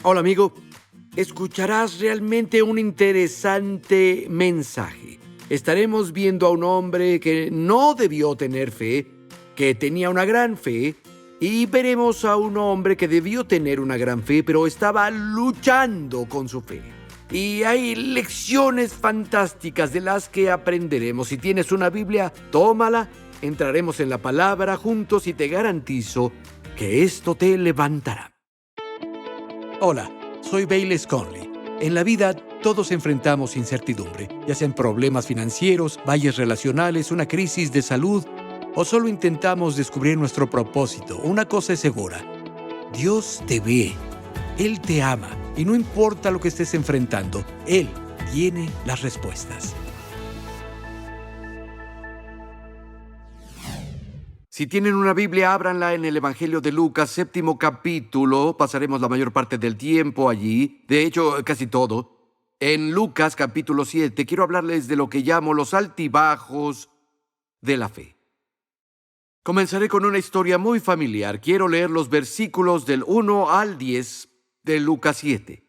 Hola amigo, escucharás realmente un interesante mensaje. Estaremos viendo a un hombre que no debió tener fe, que tenía una gran fe, y veremos a un hombre que debió tener una gran fe, pero estaba luchando con su fe. Y hay lecciones fantásticas de las que aprenderemos. Si tienes una Biblia, tómala, entraremos en la palabra juntos y te garantizo que esto te levantará. Hola, soy Bayless Conley. En la vida todos enfrentamos incertidumbre, ya sean problemas financieros, valles relacionales, una crisis de salud, o solo intentamos descubrir nuestro propósito. Una cosa es segura: Dios te ve, Él te ama, y no importa lo que estés enfrentando, Él tiene las respuestas. Si tienen una Biblia, ábranla en el Evangelio de Lucas, 7º capítulo. Pasaremos la mayor parte del tiempo allí, de hecho, casi todo. En Lucas, capítulo 7, quiero hablarles de lo que llamo los altibajos de la fe. Comenzaré con una historia muy familiar. Quiero leer los versículos del 1 al 10 de Lucas 7.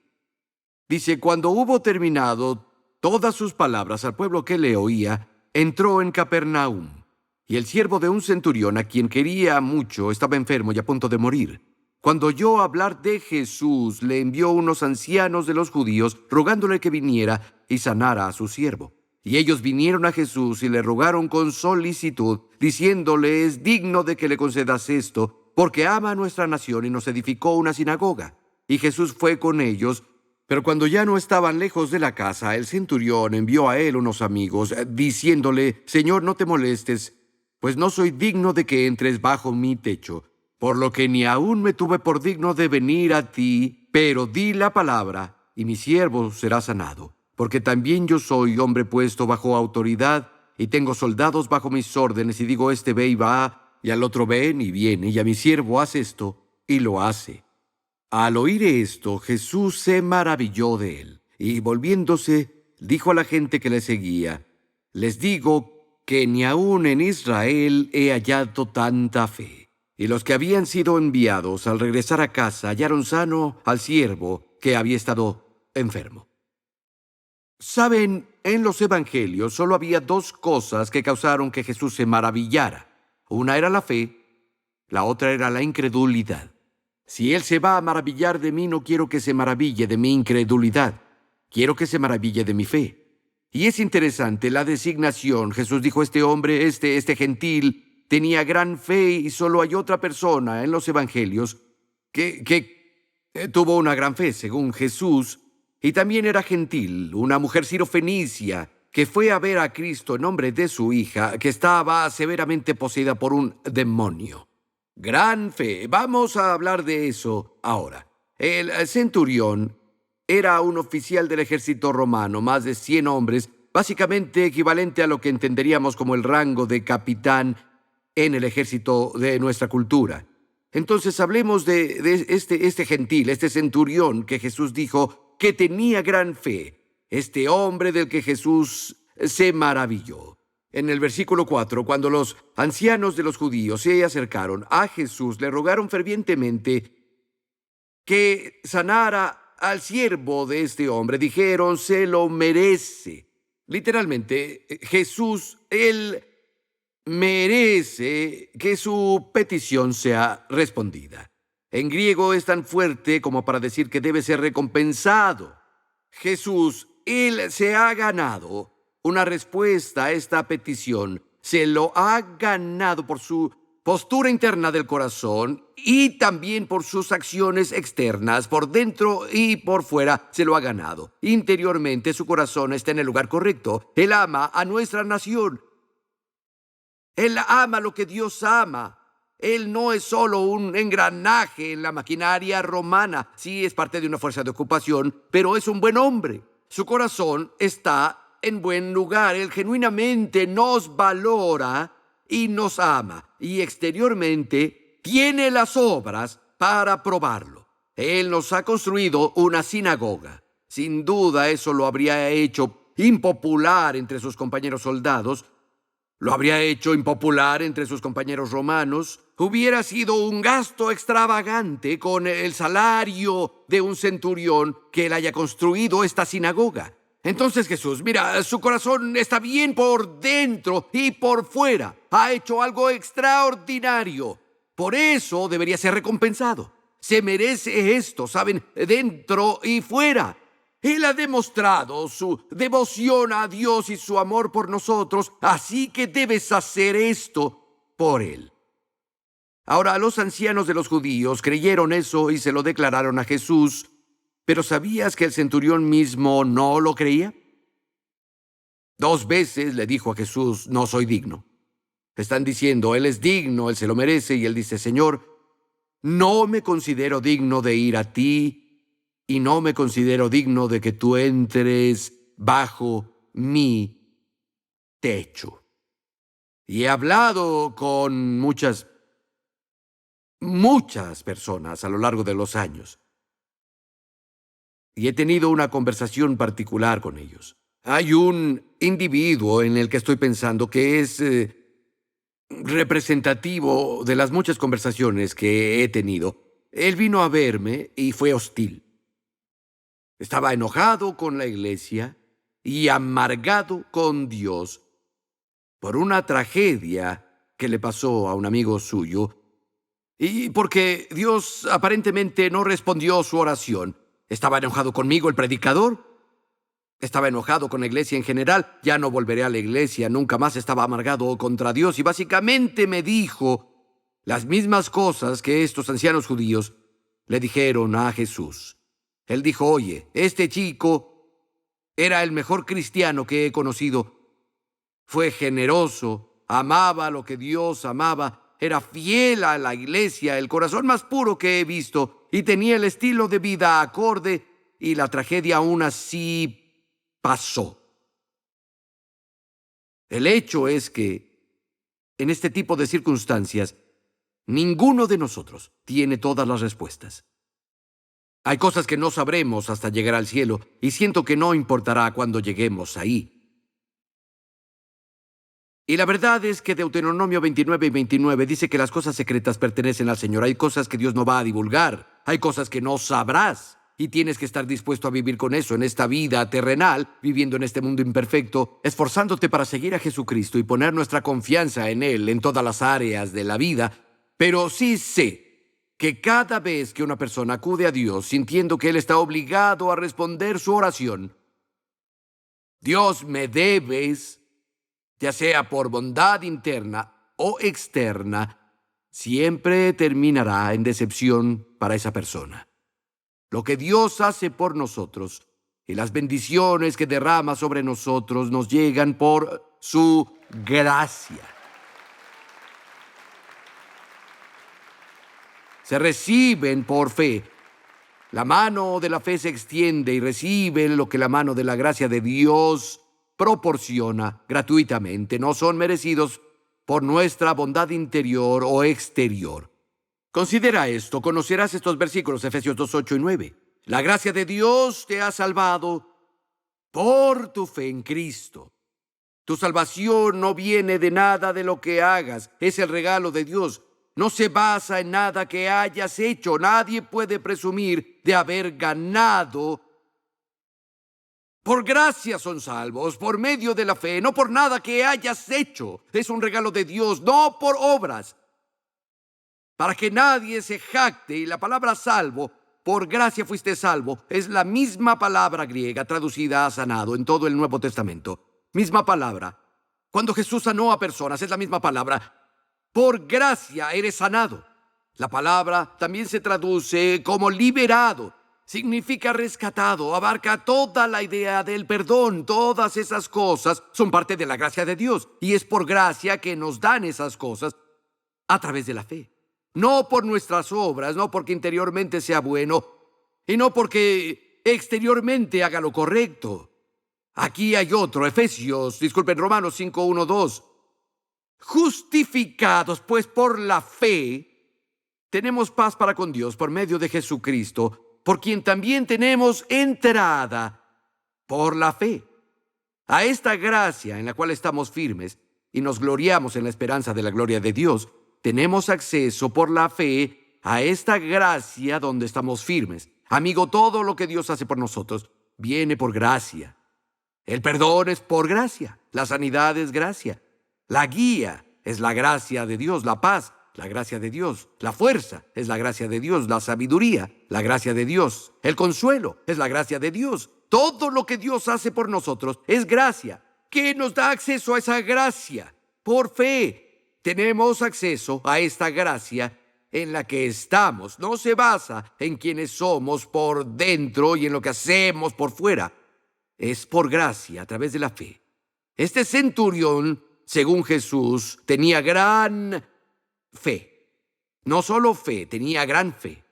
Dice: cuando hubo terminado todas sus palabras al pueblo que le oía, entró en Capernaum. Y el siervo de un centurión, a quien quería mucho, estaba enfermo y a punto de morir. Cuando oyó hablar de Jesús, le envió unos ancianos de los judíos, rogándole que viniera y sanara a su siervo. Y ellos vinieron a Jesús y le rogaron con solicitud, diciéndole: es digno de que le concedas esto, porque ama a nuestra nación y nos edificó una sinagoga. Y Jesús fue con ellos. Pero cuando ya no estaban lejos de la casa, el centurión envió a él unos amigos, diciéndole: Señor, no te molestes, pues no soy digno de que entres bajo mi techo, por lo que ni aún me tuve por digno de venir a ti, pero di la palabra, y mi siervo será sanado. Porque también yo soy hombre puesto bajo autoridad, y tengo soldados bajo mis órdenes, y digo: este ve y va, y al otro ven y viene, y a mi siervo haz esto, y lo hace. Al oír esto, Jesús se maravilló de él, y volviéndose, dijo a la gente que le seguía: les digo que ni aun en Israel he hallado tanta fe. Y los que habían sido enviados, al regresar a casa, hallaron sano al siervo que había estado enfermo. Saben, en los evangelios solo había dos cosas que causaron que Jesús se maravillara. Una era la fe, la otra era la incredulidad. Si Él se va a maravillar de mí, no quiero que se maraville de mi incredulidad. Quiero que se maraville de mi fe. Y es interesante la designación. Jesús dijo: este hombre, este gentil, tenía gran fe, y solo hay otra persona en los evangelios que tuvo una gran fe, según Jesús, y también era gentil, una mujer sirofenicia, que fue a ver a Cristo en nombre de su hija, que estaba severamente poseída por un demonio. Gran fe. Vamos a hablar de eso ahora. El centurión era un oficial del ejército romano, más de 100 hombres, básicamente equivalente a lo que entenderíamos como el rango de capitán en el ejército de nuestra cultura. Entonces hablemos de este gentil, este centurión que Jesús dijo que tenía gran fe, este hombre del que Jesús se maravilló. En el versículo 4, cuando los ancianos de los judíos se acercaron a Jesús, le rogaron fervientemente que sanara al siervo de este hombre. Dijeron: se lo merece. Literalmente, Jesús, Él merece que su petición sea respondida. En griego es tan fuerte como para decir que debe ser recompensado. Jesús, Él se ha ganado una respuesta a esta petición. Se lo ha ganado por su postura interna del corazón y también por sus acciones externas, por dentro y por fuera. Se lo ha ganado. Interiormente su corazón está en el lugar correcto. Él ama a nuestra nación. Él ama lo que Dios ama. Él no es solo un engranaje en la maquinaria romana. Sí, es parte de una fuerza de ocupación, pero es un buen hombre. Su corazón está en buen lugar. Él genuinamente nos valora y nos ama, y exteriormente tiene las obras para probarlo. Él nos ha construido una sinagoga. Sin duda eso lo habría hecho impopular entre sus compañeros soldados, lo habría hecho impopular entre sus compañeros romanos, hubiera sido un gasto extravagante con el salario de un centurión que él haya construido esta sinagoga. Entonces Jesús, mira, su corazón está bien por dentro y por fuera. Ha hecho algo extraordinario. Por eso debería ser recompensado. Se merece esto, ¿saben? Dentro y fuera. Él ha demostrado su devoción a Dios y su amor por nosotros, así que debes hacer esto por Él. Ahora, los ancianos de los judíos creyeron eso y se lo declararon a Jesús, pero ¿sabías que el centurión mismo no lo creía? 2 veces le dijo a Jesús, no soy digno. Están diciendo, Él es digno, Él se lo merece, y Él dice, Señor, no me considero digno de ir a ti, y no me considero digno de que tú entres bajo mi techo. Y he hablado con muchas personas a lo largo de los años. Y he tenido una conversación particular con ellos. Hay un individuo en el que estoy pensando que es representativo de las muchas conversaciones que he tenido. Él vino a verme y fue hostil. Estaba enojado con la iglesia y amargado con Dios por una tragedia que le pasó a un amigo suyo y porque Dios aparentemente no respondió su oración. Estaba enojado conmigo, el predicador. Estaba enojado con la iglesia en general. Ya no volveré a la iglesia, nunca más. Estaba amargado contra Dios y básicamente me dijo las mismas cosas que estos ancianos judíos le dijeron a Jesús. Él dijo, oye, este chico era el mejor cristiano que he conocido. Fue generoso, amaba lo que Dios amaba, era fiel a la iglesia, el corazón más puro que he visto, y tenía el estilo de vida acorde, y la tragedia aún así pasó. El hecho es que, en este tipo de circunstancias, ninguno de nosotros tiene todas las respuestas. Hay cosas que no sabremos hasta llegar al cielo, y siento que no importará cuando lleguemos ahí. Y la verdad es que Deuteronomio 29 y 29 dice que las cosas secretas pertenecen al Señor. Hay cosas que Dios no va a divulgar. Hay cosas que no sabrás. Y tienes que estar dispuesto a vivir con eso en esta vida terrenal, viviendo en este mundo imperfecto, esforzándote para seguir a Jesucristo y poner nuestra confianza en Él en todas las áreas de la vida. Pero sí sé que cada vez que una persona acude a Dios sintiendo que Él está obligado a responder su oración, Dios me debes, ya sea por bondad interna o externa, siempre terminará en decepción para esa persona. Lo que Dios hace por nosotros y las bendiciones que derrama sobre nosotros nos llegan por su gracia. Se reciben por fe. La mano de la fe se extiende y recibe lo que la mano de la gracia de Dios proporciona gratuitamente. No son merecidos por nuestra bondad interior o exterior. Considera esto, conocerás estos versículos, Efesios 2, 8 y 9. La gracia de Dios te ha salvado por tu fe en Cristo. Tu salvación no viene de nada de lo que hagas, es el regalo de Dios. No se basa en nada que hayas hecho. Nadie puede presumir de haber ganado. Por gracia son salvos, por medio de la fe, no por nada que hayas hecho. Es un regalo de Dios, no por obras, para que nadie se jacte. Y la palabra salvo, por gracia fuiste salvo, es la misma palabra griega traducida a sanado en todo el Nuevo Testamento. Misma palabra. Cuando Jesús sanó a personas, es la misma palabra. Por gracia eres sanado. La palabra también se traduce como liberado. Significa rescatado, abarca toda la idea del perdón. Todas esas cosas son parte de la gracia de Dios. Y es por gracia que nos dan esas cosas a través de la fe. No por nuestras obras, no porque interiormente sea bueno y no porque exteriormente haga lo correcto. Aquí hay otro, Romanos 5, 1, 2. Justificados, pues, por la fe, tenemos paz para con Dios por medio de Jesucristo, por quien también tenemos entrada por la fe a esta gracia en la cual estamos firmes y nos gloriamos en la esperanza de la gloria de Dios. tenemos acceso por la fe a esta gracia donde estamos firmes. Amigo, todo lo que Dios hace por nosotros viene por gracia. El perdón es por gracia, la sanidad es gracia, la guía es la gracia de Dios, la paz, la gracia de Dios, la fuerza es la gracia de Dios, la sabiduría, la gracia de Dios, el consuelo es la gracia de Dios. Todo lo que Dios hace por nosotros es gracia. ¿Qué nos da acceso a esa gracia? Por fe. Tenemos acceso a esta gracia en la que estamos. No se basa en quienes somos por dentro y en lo que hacemos por fuera. Es por gracia, a través de la fe. Este centurión, según Jesús, tenía gran fe. No solo fe, tenía gran fe.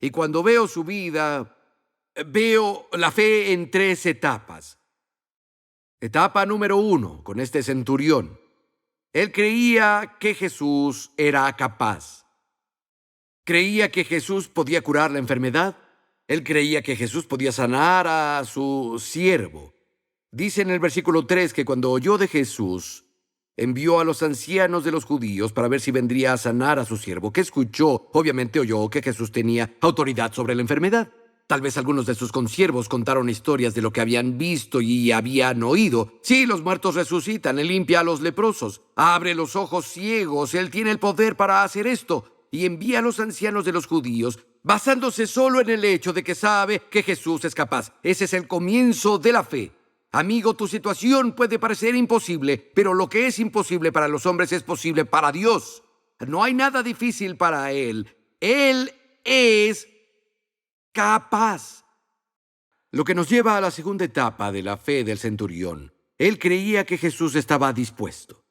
Y cuando veo su vida, veo la fe en 3 etapas. Etapa número 1, con este centurión. Él creía que Jesús era capaz. Creía que Jesús podía curar la enfermedad. Él creía que Jesús podía sanar a su siervo. Dice en el versículo 3 que cuando oyó de Jesús, envió a los ancianos de los judíos para ver si vendría a sanar a su siervo, que escuchó, obviamente oyó que Jesús tenía autoridad sobre la enfermedad. Tal vez algunos de sus consiervos contaron historias de lo que habían visto y habían oído. Sí, los muertos resucitan, Él limpia a los leprosos, abre los ojos ciegos, Él tiene el poder para hacer esto. Y envía a los ancianos de los judíos, basándose solo en el hecho de que sabe que Jesús es capaz. Ese es el comienzo de la fe. Amigo, tu situación puede parecer imposible, pero lo que es imposible para los hombres es posible para Dios. No hay nada difícil para Él. Él es capaz. Lo que nos lleva a la segunda etapa de la fe del centurión. Él creía que Jesús estaba dispuesto.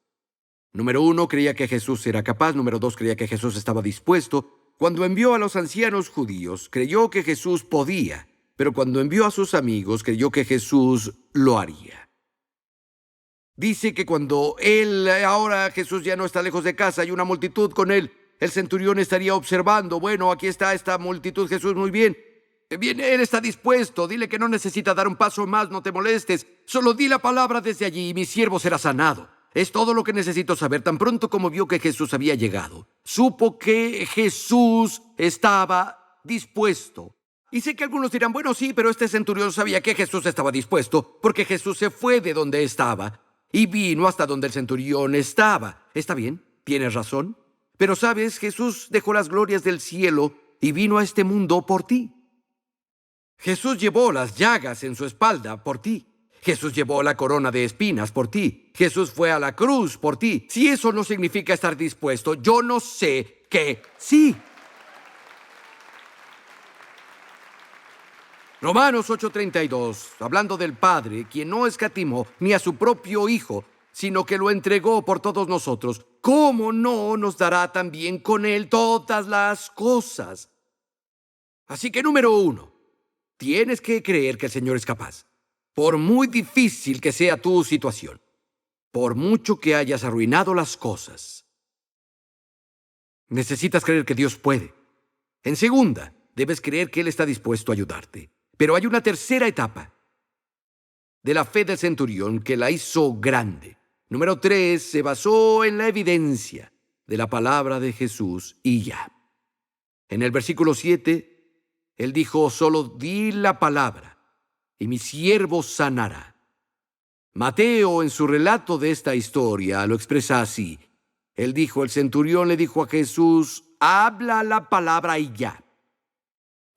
Número 1, creía que Jesús era capaz. Número 2, creía que Jesús estaba dispuesto. Cuando envió a los ancianos judíos, creyó que Jesús podía, pero cuando envió a sus amigos, creyó que Jesús lo haría. Dice que cuando ahora Jesús ya no está lejos de casa, hay una multitud con él. El centurión estaría observando. Bueno, aquí está esta multitud, Jesús, muy bien. Bien, él está dispuesto. Dile que no necesita dar un paso más, no te molestes. Solo di la palabra desde allí y mi siervo será sanado. Es todo lo que necesito saber. Tan pronto como vio que Jesús había llegado, supo que Jesús estaba dispuesto. Y sé que algunos dirán, bueno, sí, pero este centurión sabía que Jesús estaba dispuesto porque Jesús se fue de donde estaba y vino hasta donde el centurión estaba. Está bien, tienes razón. Pero sabes, Jesús dejó las glorias del cielo y vino a este mundo por ti. Jesús llevó las llagas en su espalda por ti. Jesús llevó la corona de espinas por ti. Jesús fue a la cruz por ti. Si eso no significa estar dispuesto, yo no sé qué sí. Romanos 8:32, hablando del Padre, quien no escatimó ni a su propio Hijo, sino que lo entregó por todos nosotros, ¿cómo no nos dará también con Él todas las cosas? Así que número 1, tienes que creer que el Señor es capaz. Por muy difícil que sea tu situación, por mucho que hayas arruinado las cosas, necesitas creer que Dios puede. En segunda, debes creer que Él está dispuesto a ayudarte. Pero hay una tercera etapa de la fe del centurión que la hizo grande. Número 3, se basó en la evidencia de la palabra de Jesús y ya. En el versículo 7, Él dijo, solo di la palabra y mi siervo sanará. Mateo, en su relato de esta historia, lo expresa así. Él dijo, el centurión le dijo a Jesús, habla la palabra y ya.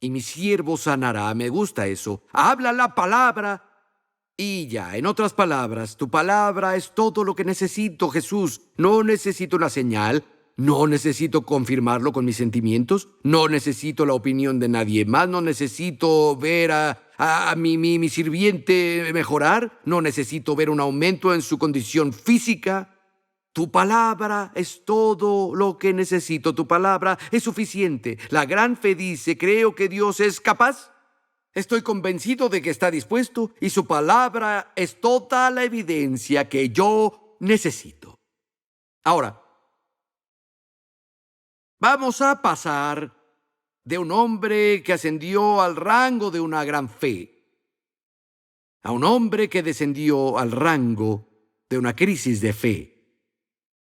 Y mi siervo sanará. Me gusta eso. Habla la palabra y ya. En otras palabras, tu palabra es todo lo que necesito, Jesús. No necesito una señal. No necesito confirmarlo con mis sentimientos. No necesito la opinión de nadie más. No necesito ver a mi sirviente mejorar. No necesito ver un aumento en su condición física. Tu palabra es todo lo que necesito. Tu palabra es suficiente. La gran fe dice, creo que Dios es capaz. Estoy convencido de que está dispuesto y su palabra es toda la evidencia que yo necesito. Ahora, vamos a pasar de un hombre que ascendió al rango de una gran fe a un hombre que descendió al rango de una crisis de fe.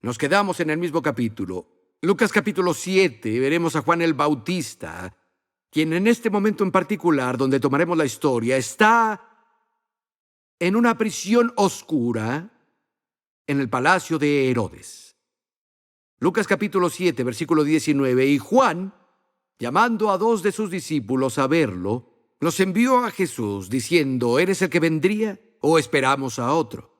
Nos quedamos en el mismo capítulo. Lucas capítulo 7, veremos a Juan el Bautista, quien en este momento en particular, donde tomaremos la historia, está en una prisión oscura en el palacio de Herodes. Lucas capítulo 7, versículo 19, y Juan, llamando a 2 de sus discípulos a verlo, los envió a Jesús, diciendo, ¿eres el que vendría o esperamos a otro?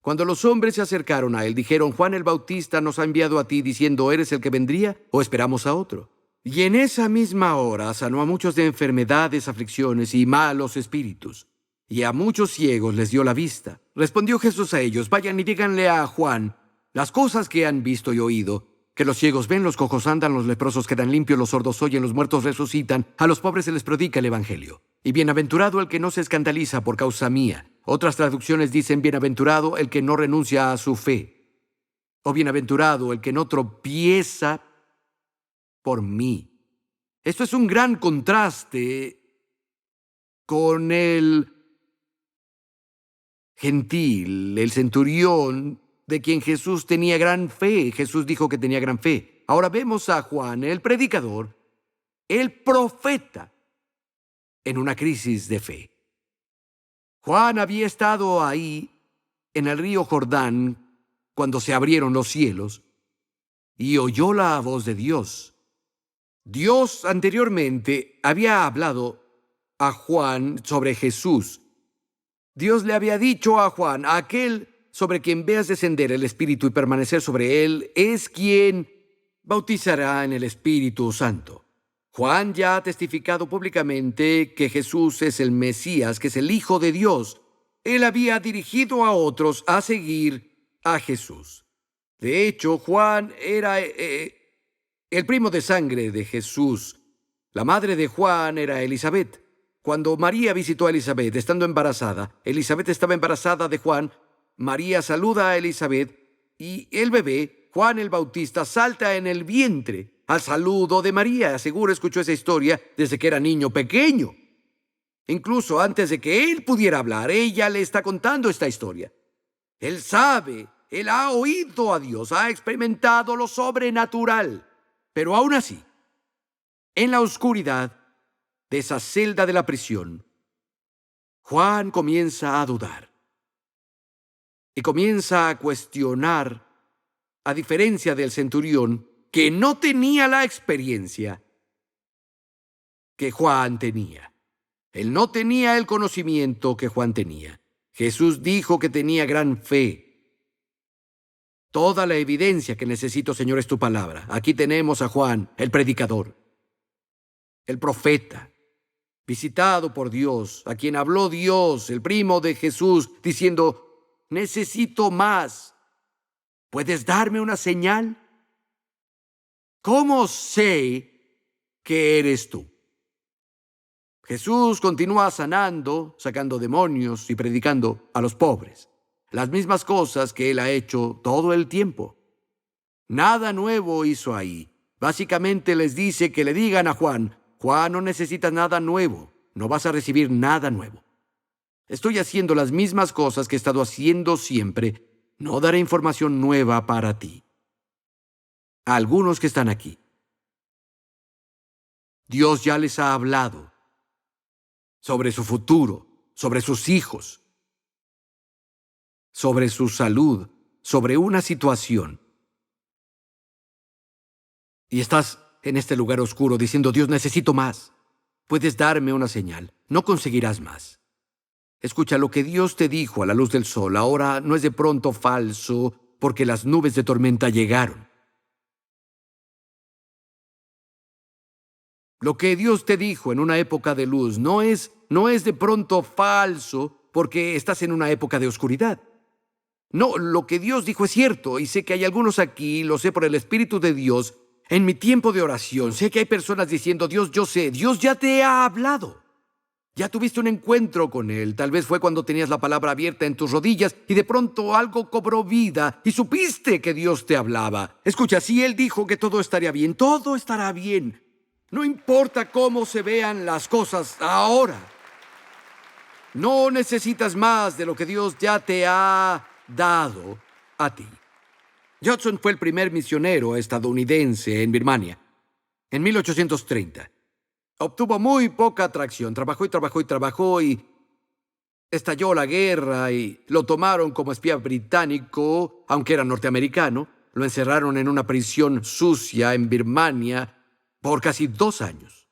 Cuando los hombres se acercaron a él, dijeron, Juan el Bautista nos ha enviado a ti, diciendo, ¿eres el que vendría o esperamos a otro? Y en esa misma hora sanó a muchos de enfermedades, aflicciones y malos espíritus, y a muchos ciegos les dio la vista. Respondió Jesús a ellos, vayan y díganle a Juan las cosas que han visto y oído, que los ciegos ven, los cojos andan, los leprosos quedan limpios, los sordos oyen, los muertos resucitan, a los pobres se les predica el evangelio. Y bienaventurado el que no se escandaliza por causa mía. Otras traducciones dicen, bienaventurado el que no renuncia a su fe, o bienaventurado el que no tropieza por mí. Esto es un gran contraste con el gentil, el centurión, de quien Jesús tenía gran fe. Jesús dijo que tenía gran fe. Ahora vemos a Juan, el predicador, el profeta, en una crisis de fe. Juan había estado ahí en el río Jordán cuando se abrieron los cielos y oyó la voz de Dios. Dios anteriormente había hablado a Juan sobre Jesús. Dios le había dicho a Juan, aquel sobre quien veas descender el Espíritu y permanecer sobre él, es quien bautizará en el Espíritu Santo. Juan ya ha testificado públicamente que Jesús es el Mesías, que es el Hijo de Dios. Él había dirigido a otros a seguir a Jesús. De hecho, Juan era el primo de sangre de Jesús. La madre de Juan era Elizabeth. Cuando María visitó a Elizabeth estando embarazada, Elizabeth estaba embarazada de Juan. María saluda a Elizabeth y el bebé, Juan el Bautista, salta en el vientre al saludo de María. Seguro escuchó esa historia desde que era niño pequeño. Incluso antes de que él pudiera hablar, ella le está contando esta historia. Él sabe, él ha oído a Dios, ha experimentado lo sobrenatural. Pero aún así, en la oscuridad de esa celda de la prisión, Juan comienza a dudar. Y comienza a cuestionar, a diferencia del centurión, que no tenía la experiencia que Juan tenía. Él no tenía el conocimiento que Juan tenía. Jesús dijo que tenía gran fe. Toda la evidencia que necesito, Señor, es tu palabra. Aquí tenemos a Juan, el predicador, el profeta, visitado por Dios, a quien habló Dios, el primo de Jesús, diciendo, necesito más. ¿Puedes darme una señal? ¿Cómo sé que eres tú? Jesús continúa sanando, sacando demonios y predicando a los pobres. Las mismas cosas que él ha hecho todo el tiempo. Nada nuevo hizo ahí. Básicamente les dice que le digan a Juan, Juan, no necesitas nada nuevo. No vas a recibir nada nuevo. Estoy haciendo las mismas cosas que he estado haciendo siempre. No daré información nueva para ti. A algunos que están aquí, Dios ya les ha hablado sobre su futuro, sobre sus hijos, sobre su salud, sobre una situación. Y estás en este lugar oscuro diciendo, Dios, necesito más. Puedes darme una señal. No conseguirás más. Escucha, lo que Dios te dijo a la luz del sol ahora no es de pronto falso porque las nubes de tormenta llegaron. Lo que Dios te dijo en una época de luz no es de pronto falso porque estás en una época de oscuridad. No, lo que Dios dijo es cierto, y sé que hay algunos aquí, lo sé por el Espíritu de Dios, en mi tiempo de oración, sé que hay personas diciendo, Dios, yo sé, Dios ya te ha hablado. Ya tuviste un encuentro con Él. Tal vez fue cuando tenías la palabra abierta en tus rodillas y de pronto algo cobró vida y supiste que Dios te hablaba. Escucha, si Él dijo que todo estaría bien, todo estará bien. No importa cómo se vean las cosas ahora. No necesitas más de lo que Dios ya te ha dado a ti. Judson fue el primer misionero estadounidense en Birmania, en 1830. Obtuvo muy poca atracción, trabajó y trabajó y trabajó y estalló la guerra y lo tomaron como espía británico, aunque era norteamericano. Lo encerraron en una prisión sucia en Birmania por casi 2 años.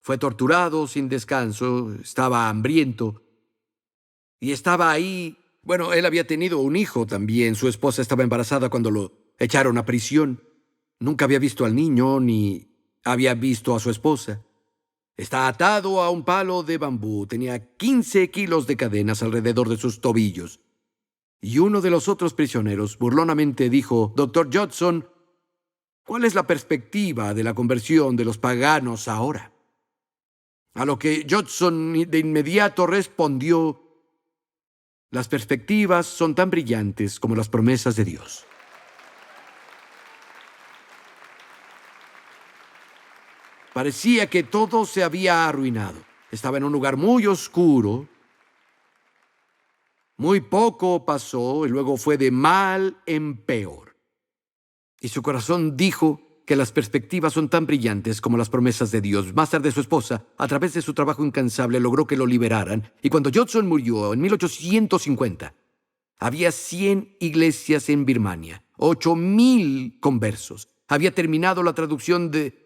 Fue torturado sin descanso, estaba hambriento y estaba ahí. Bueno, él había tenido un hijo también. Su esposa estaba embarazada cuando lo echaron a prisión. Nunca había visto al niño ni había visto a su esposa. Está atado a un palo de bambú. Tenía 15 kilos de cadenas alrededor de sus tobillos. Y uno de los otros prisioneros burlonamente dijo: «Doctor Judson, ¿cuál es la perspectiva de la conversión de los paganos ahora?». A lo que Judson de inmediato respondió: «Las perspectivas son tan brillantes como las promesas de Dios». Parecía que todo se había arruinado. Estaba en un lugar muy oscuro. Muy poco pasó y luego fue de mal en peor. Y su corazón dijo que las perspectivas son tan brillantes como las promesas de Dios. Más tarde su esposa, a través de su trabajo incansable, logró que lo liberaran. Y cuando Judson murió en 1850, había 100 iglesias en Birmania, 8,000 conversos. Había terminado la traducción de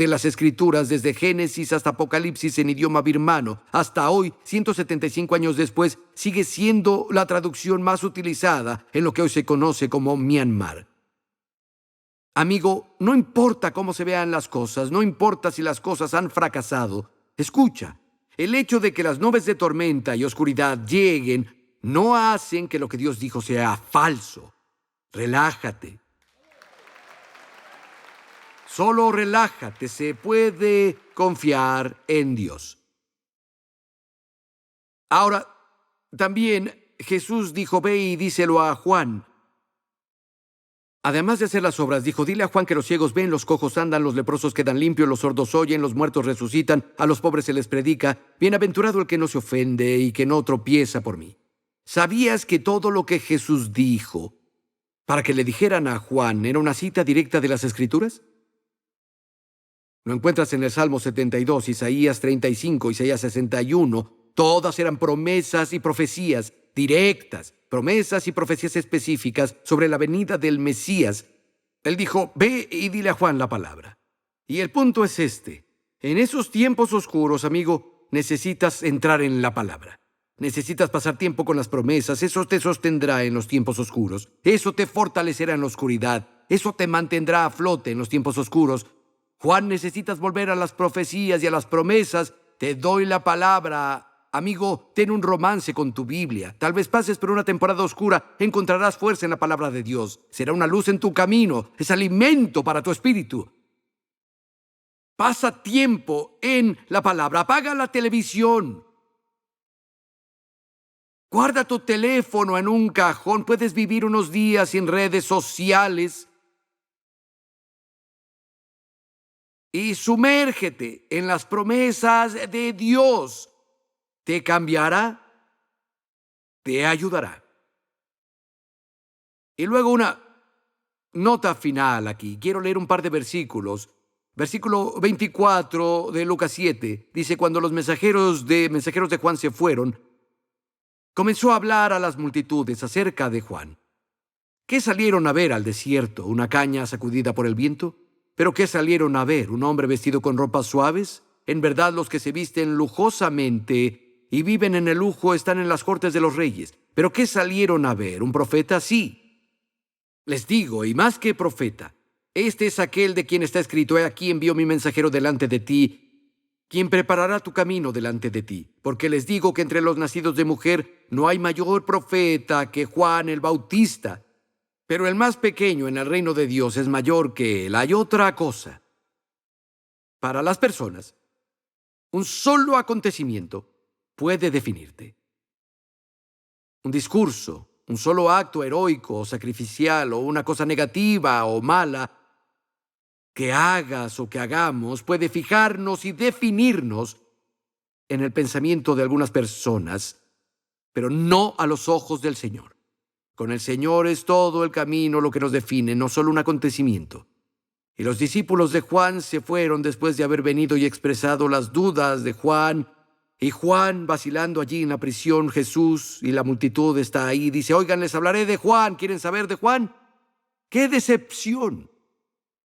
las Escrituras desde Génesis hasta Apocalipsis en idioma birmano. Hasta hoy, 175 años después, sigue siendo la traducción más utilizada en lo que hoy se conoce como Myanmar. Amigo, no importa cómo se vean las cosas, no importa si las cosas han fracasado. Escucha, el hecho de que las nubes de tormenta y oscuridad lleguen no hacen que lo que Dios dijo sea falso. Relájate. Solo relájate, se puede confiar en Dios. Ahora, también Jesús dijo: «Ve y díselo a Juan». Además de hacer las obras, dijo: «Dile a Juan que los ciegos ven, los cojos andan, los leprosos quedan limpios, los sordos oyen, los muertos resucitan, a los pobres se les predica. Bienaventurado el que no se ofende y que no tropieza por mí». ¿Sabías que todo lo que Jesús dijo para que le dijeran a Juan era una cita directa de las Escrituras? Lo encuentras en el Salmo 72, Isaías 35, Isaías 61. Todas eran promesas y profecías directas, promesas y profecías específicas sobre la venida del Mesías. Él dijo: «Ve y dile a Juan la palabra». Y el punto es este. En esos tiempos oscuros, amigo, necesitas entrar en la palabra. Necesitas pasar tiempo con las promesas. Eso te sostendrá en los tiempos oscuros. Eso te fortalecerá en la oscuridad. Eso te mantendrá a flote en los tiempos oscuros. Juan, necesitas volver a las profecías y a las promesas. Te doy la palabra. Amigo, ten un romance con tu Biblia. Tal vez pases por una temporada oscura. Encontrarás fuerza en la palabra de Dios. Será una luz en tu camino. Es alimento para tu espíritu. Pasa tiempo en la palabra. Apaga la televisión. Guarda tu teléfono en un cajón. Puedes vivir unos días sin redes sociales. Y sumérgete en las promesas de Dios. Te cambiará, te ayudará. Y luego una nota final aquí. Quiero leer un par de versículos. Versículo 24 de Lucas 7. Dice: «Cuando los mensajeros de Juan se fueron, comenzó a hablar a las multitudes acerca de Juan. ¿Qué salieron a ver al desierto? ¿Una caña sacudida por el viento? ¿Pero qué salieron a ver? ¿Un hombre vestido con ropas suaves? En verdad, los que se visten lujosamente y viven en el lujo están en las cortes de los reyes. ¿Pero qué salieron a ver? ¿Un profeta? Sí. Les digo, y más que profeta, este es aquel de quien está escrito: «He aquí envío mi mensajero delante de ti, quien preparará tu camino delante de ti». Porque les digo que entre los nacidos de mujer no hay mayor profeta que Juan el Bautista. Pero el más pequeño en el reino de Dios es mayor que él. Hay otra cosa. Para las personas, un solo acontecimiento puede definirte. Un discurso, un solo acto heroico o sacrificial, o una cosa negativa o mala que hagas o que hagamos puede fijarnos y definirnos en el pensamiento de algunas personas, pero no a los ojos del Señor. Con el Señor es todo el camino lo que nos define, no solo un acontecimiento. Y los discípulos de Juan se fueron después de haber venido y expresado las dudas de Juan. Y Juan, vacilando allí en la prisión, Jesús y la multitud está ahí. Dice, oigan, les hablaré de Juan. ¿Quieren saber de Juan? ¡Qué decepción!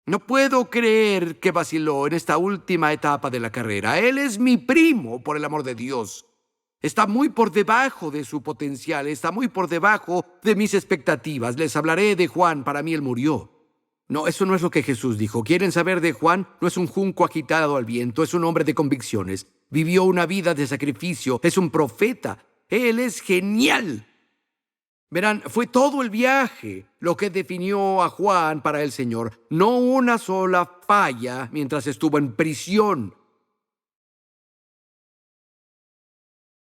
No puedo creer que vaciló en esta última etapa de la carrera. Él es mi primo, por el amor de Dios. Está muy por debajo de su potencial, está muy por debajo de mis expectativas. Les hablaré de Juan, para mí él murió. No, eso no es lo que Jesús dijo. ¿Quieren saber de Juan? No es un junco agitado al viento, es un hombre de convicciones. Vivió una vida de sacrificio, es un profeta. Él es genial. Verán, fue todo el viaje lo que definió a Juan para el Señor, no una sola falla mientras estuvo en prisión.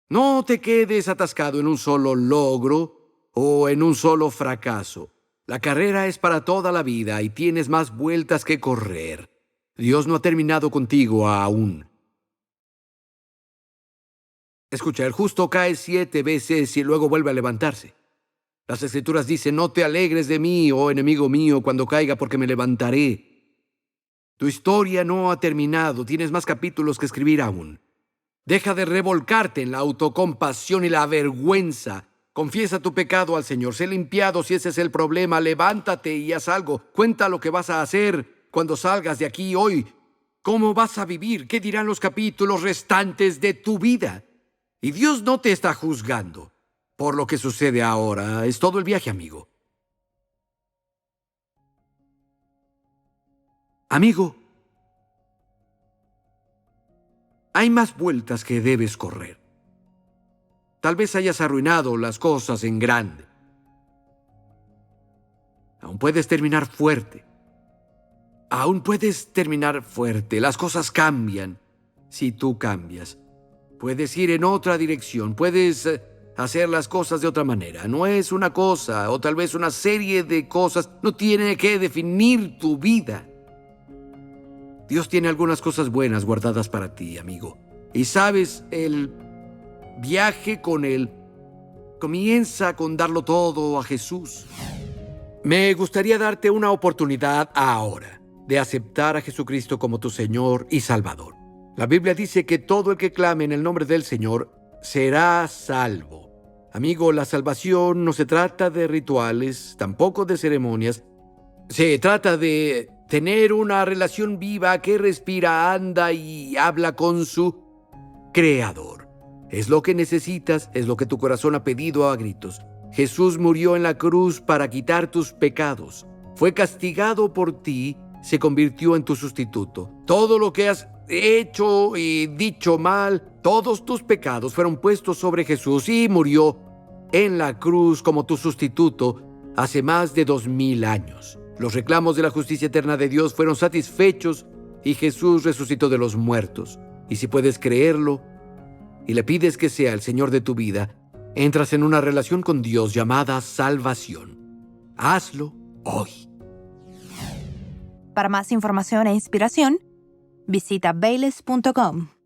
No te quedes atascado en un solo logro o en un solo fracaso. La carrera es para toda la vida y tienes más vueltas que correr. Dios no ha terminado contigo aún. Escucha, el justo cae 7 veces y luego vuelve a levantarse. Las Escrituras dicen, no te alegres de mí, oh enemigo mío, cuando caiga, porque me levantaré. Tu historia no ha terminado, tienes más capítulos que escribir aún. Deja de revolcarte en la autocompasión y la vergüenza. Confiesa tu pecado al Señor, sé limpiado si ese es el problema, levántate y haz algo. Cuenta lo que vas a hacer cuando salgas de aquí hoy. ¿Cómo vas a vivir? ¿Qué dirán los capítulos restantes de tu vida? Y Dios no te está juzgando por lo que sucede ahora. Es todo el viaje, amigo. Amigo, hay más vueltas que debes correr. Tal vez hayas arruinado las cosas en grande. Aún puedes terminar fuerte. Aún puedes terminar fuerte. Las cosas cambian si tú cambias. Puedes ir en otra dirección. Puedes hacer las cosas de otra manera. No es una cosa o tal vez una serie de cosas. No tiene que definir tu vida. Dios tiene algunas cosas buenas guardadas para ti, amigo. Y sabes, el viaje con Él comienza con darlo todo a Jesús. Me gustaría darte una oportunidad ahora de aceptar a Jesucristo como tu Señor y Salvador. La Biblia dice que todo el que clame en el nombre del Señor será salvo. Amigo, la salvación no se trata de rituales, tampoco de ceremonias. Se trata de tener una relación viva que respira, anda y habla con su Creador. Es lo que necesitas, es lo que tu corazón ha pedido a gritos. Jesús murió en la cruz para quitar tus pecados. Fue castigado por ti, se convirtió en tu sustituto. Todo lo que has hecho y dicho mal, todos tus pecados fueron puestos sobre Jesús y murió en la cruz como tu sustituto hace más de 2000 años. Los reclamos de la justicia eterna de Dios fueron satisfechos y Jesús resucitó de los muertos. Y si puedes creerlo y le pides que sea el Señor de tu vida, entras en una relación con Dios llamada salvación. Hazlo hoy. Para más información e inspiración, visita bayles.com.